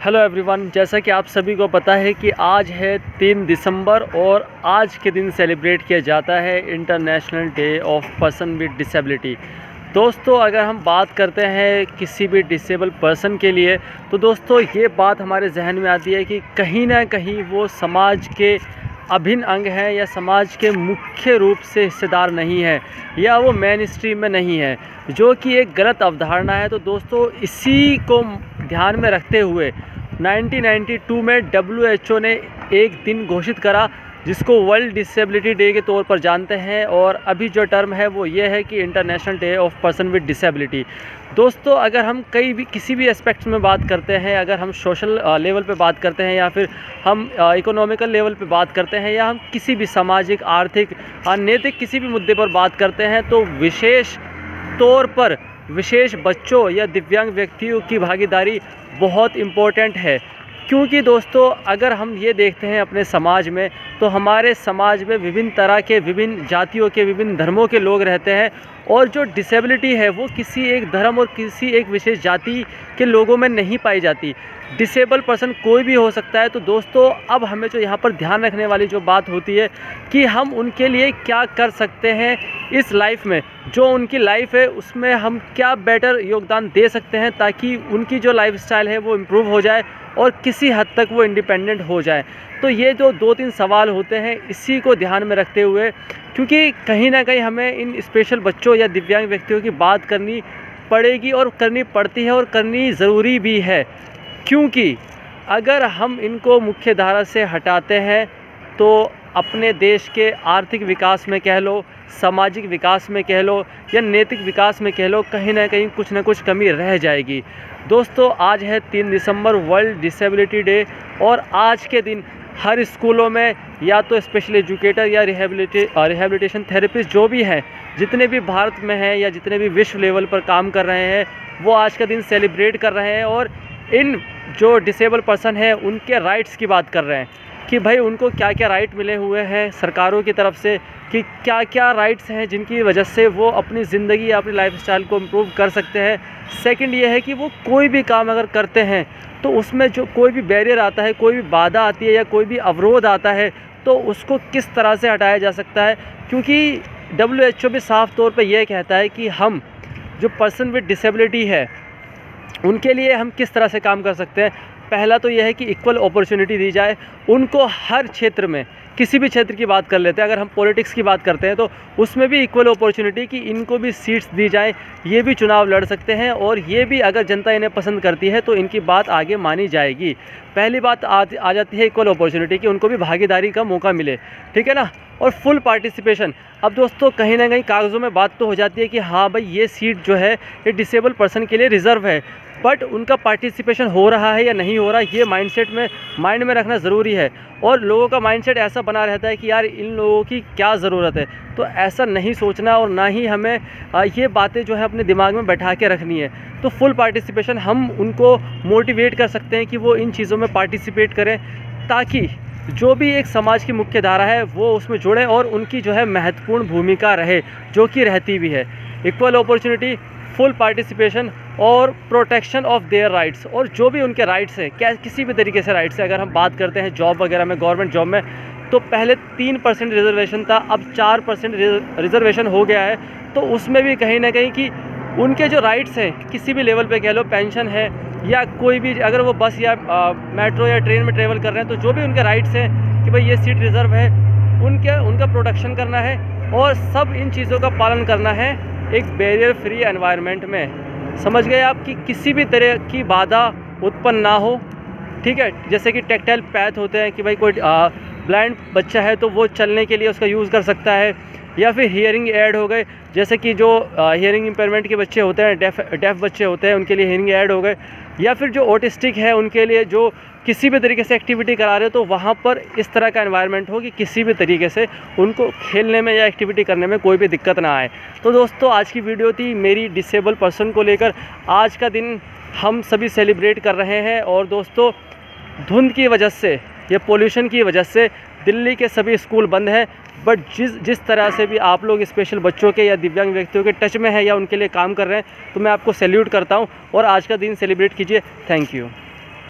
Hello everyone, जैसा कि आप सभी को पता है कि आज है 3 दिसंबर और आज के दिन सेलिब्रेट किया जाता है international day of person with disability. दोस्तों, अगर हम बात करते हैं किसी भी डिसेबल पर्सन के लिए तो दोस्तों ये बात हमारे जहन में आती है कि कहीं ना कहीं वो समाज के अभिन्न अंग है या समाज के मुख्य रूप से हिस्सेदार नहीं है या वो मेन स्ट्रीम में नहीं है, जो कि एक गलत अवधारणा है। तो दोस्तों इसी को ध्यान में रखते हुए 1992 में WHO ने एक दिन घोषित करा जिसको वर्ल्ड डिसेबिलिटी डे के तौर पर जानते हैं, और अभी जो टर्म है वो ये है कि international day of person with disability. दोस्तों, अगर हम किसी भी एस्पेक्ट्स में बात करते हैं, अगर हम सोशल लेवल पे बात करते हैं या फिर हम इकोनॉमिकल लेवल पे बात करते हैं या हम किसी भी सामाजिक, आर्थिक, नैतिक किसी भी मुद्दे पर बात करते हैं, तो विशेष तौर पर विशेष बच्चों या दिव्यांग व्यक्तियों की भागीदारी बहुत इम्पोर्टेंट है। क्योंकि दोस्तों अगर हम ये देखते हैं अपने समाज में, तो हमारे समाज में विभिन्न तरह के, विभिन्न जातियों के, विभिन्न धर्मों के लोग रहते हैं, और जो डिसेबिलिटी है वो किसी एक धर्म और किसी एक विशेष जाति के लोगों में नहीं पाई जाती। डिसेबल पर्सन कोई भी हो सकता है। तो दोस्तों अब हमें जो यहाँ पर ध्यान रखने वाली जो बात होती है कि हम उनके लिए क्या कर सकते हैं इस लाइफ में, जो उनकी लाइफ है उसमें हम क्या बेटर योगदान दे सकते हैं ताकि उनकी जो लाइफस्टाइल है वो इम्प्रूव हो जाए और किसी हद तक वो इंडिपेंडेंट हो जाए। तो ये जो 2-3 सवाल होते हैं इसी को ध्यान में रखते हुए, क्योंकि कहीं ना कहीं हमें इन स्पेशल बच्चों या दिव्यांग व्यक्तियों की बात करनी पड़ेगी और करनी पड़ती है और करनी ज़रूरी भी है। क्योंकि अगर हम इनको मुख्य धारा से हटाते हैं तो अपने देश के आर्थिक विकास में कह लो, सामाजिक विकास में कह लो या नैतिक विकास में कह लो, कहीं ना कहीं कुछ ना कुछ कमी रह जाएगी। दोस्तों आज है 3 दिसंबर वर्ल्ड डिसेबिलिटी डे, और आज के दिन हर स्कूलों में या तो स्पेशल एजुकेटर या रिहेबिलिटेशन थेरेपिस्ट जो भी हैं, जितने भी भारत में हैं या जितने भी विश्व लेवल पर काम कर रहे हैं, वो आज का दिन सेलिब्रेट कर रहे हैं और इन जो डिसेबल पर्सन हैं उनके राइट्स की बात कर रहे हैं कि भाई उनको क्या क्या राइट मिले हुए हैं सरकारों की तरफ से, कि क्या क्या राइट्स हैं जिनकी वजह से वो अपनी ज़िंदगी या अपनी लाइफस्टाइल को इम्प्रूव कर सकते हैं। सेकंड ये है कि वो कोई भी काम अगर करते हैं तो उसमें जो कोई भी बैरियर आता है, कोई भी बाधा आती है या कोई भी अवरोध आता है, तो उसको किस तरह से हटाया जा सकता है। क्योंकि WHO भी साफ़ तौर पर यह कहता है कि हम जो पर्सन विद डिसेबिलिटी है उनके लिए हम किस तरह से काम कर सकते हैं। पहला तो यह है कि इक्वल अपॉर्चुनिटी दी जाए उनको हर क्षेत्र में। किसी भी क्षेत्र की बात कर लेते हैं, अगर हम पॉलिटिक्स की बात करते हैं तो उसमें भी इक्वल अपॉर्चुनिटी कि इनको भी सीट्स दी जाए, ये भी चुनाव लड़ सकते हैं और ये भी अगर जनता इन्हें पसंद करती है तो इनकी बात आगे मानी जाएगी। पहली बात आ जाती है इक्वल अपॉर्चुनिटी कि उनको भी भागीदारी का मौका मिले, ठीक है ना। और फुल पार्टिसिपेशन। अब दोस्तों कहीं ना कहीं कागज़ों में बात तो हो जाती है कि हाँ भाई ये सीट जो है ये डिसेबल पर्सन के लिए रिज़र्व है, बट उनका पार्टिसिपेशन हो रहा है या नहीं हो रहा है ये माइंड में रखना ज़रूरी है। और लोगों का माइंडसेट ऐसा बना रहता है कि यार इन लोगों की क्या ज़रूरत है, तो ऐसा नहीं सोचना और ना ही हमें ये बातें जो है अपने दिमाग में बैठा के रखनी है। तो फुल पार्टिसिपेशन हम उनको मोटिवेट कर सकते हैं कि वो इन चीज़ों में पार्टिसिपेट करें, ताकि जो भी एक समाज की मुख्य धारा है वो उसमें जुड़े और उनकी जो है महत्वपूर्ण भूमिका रहे, जो कि रहती भी है। इक्वल अपॉर्चुनिटी, फुल पार्टिसिपेशन और प्रोटेक्शन ऑफ देयर राइट्स। और जो भी उनके राइट्स हैं, क्या किसी भी तरीके से राइट्स है, अगर हम बात करते हैं जॉब वगैरह में, गवर्नमेंट जॉब में, तो पहले 3% रिजर्वेशन था, अब 4% रिजर्वेशन हो गया है। तो उसमें भी कहीं ना कहीं कि उनके जो राइट्स हैं किसी भी लेवल पे कह लो, पेंशन है या कोई भी, अगर वो बस या मेट्रो या ट्रेन में ट्रेवल कर रहे हैं, तो जो भी उनके राइट्स हैं कि भाई ये सीट रिज़र्व है, उनका प्रोटेक्शन करना है और सब इन चीज़ों का पालन करना है एक बैरियर फ्री एनवायरनमेंट में। समझ गए आप कि किसी भी तरह की बाधा उत्पन्न ना हो, ठीक है। जैसे कि टेक्टाइल पैथ होते हैं कि भाई कोई ब्लाइंड बच्चा है तो वो चलने के लिए उसका यूज़ कर सकता है, या फिर हियरिंग ऐड हो गए, जैसे कि जो हियरिंग इम्पेयरमेंट के बच्चे होते हैं, डेफ बच्चे होते हैं, उनके लिए हियरिंग ऐड हो गए, या फिर जो ऑटिस्टिक है उनके लिए जो किसी भी तरीके से एक्टिविटी करा रहे हो तो वहाँ पर इस तरह का एनवायरनमेंट हो कि किसी भी तरीके से उनको खेलने में या एक्टिविटी करने में कोई भी दिक्कत ना आए। तो दोस्तों आज की वीडियो थी मेरी डिसेबल पर्सन को लेकर। आज का दिन हम सभी सेलिब्रेट कर रहे हैं, और दोस्तों धुंध की वजह से या पोल्यूशन की वजह से दिल्ली के सभी स्कूल बंद हैं, बट जिस तरह से भी आप लोग स्पेशल बच्चों के या दिव्यांग व्यक्तियों के टच में हैं या उनके लिए काम कर रहे हैं, तो मैं आपको सैल्यूट करता हूं और आज का दिन सेलिब्रेट कीजिए। Thank you.